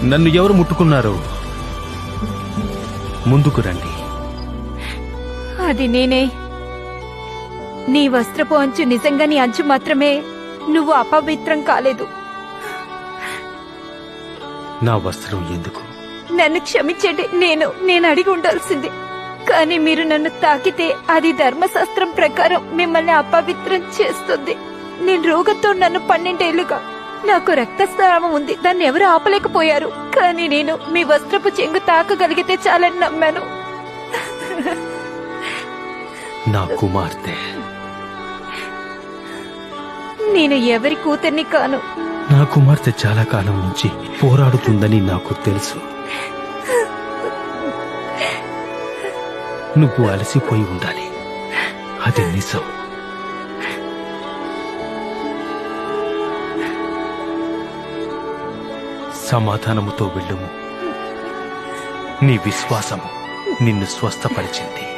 నన్ను ఎవరు ముట్టుకున్నారో ముందుకు రండి. అది నేనే. నీ వస్త్రపు అంచు నిజంగా నీ అంచు మాత్రమే. నువ్వు అపవిత్రం కాలేదు. నా వస్త్రం ఎందుకు? నన్ను క్షమించండి. నేను అడిగి ఉండాల్సింది. కానీ మీరు నన్ను తాకితే అది ధర్మశాస్త్రం ప్రకారం మిమ్మల్ని అపవిత్రం చేస్తుంది. నేను రోగంతో నన్ను 12 ఏళ్లుగా. నాకు రక్తస్రావం ఉంది. దాన్ని ఎవరు ఆపలేకపోయారు. కానీ నేను మీ వస్త్రపు చెంగు తాకగలిగితే చాలని నమ్మాను. నా కుమార్తె. నేను ఎవరి కూతుర్ని కాను. నా కుమార్తె చాలా కాలం నుంచి పోరాడుతుందని నాకు తెలుసు. నువ్వు అలసిపోయి ఉండాలి. అది నిజం. సమాధానముతో వెళ్ళుము. నీ విశ్వాసము నిన్ను స్వస్థపరిచింది.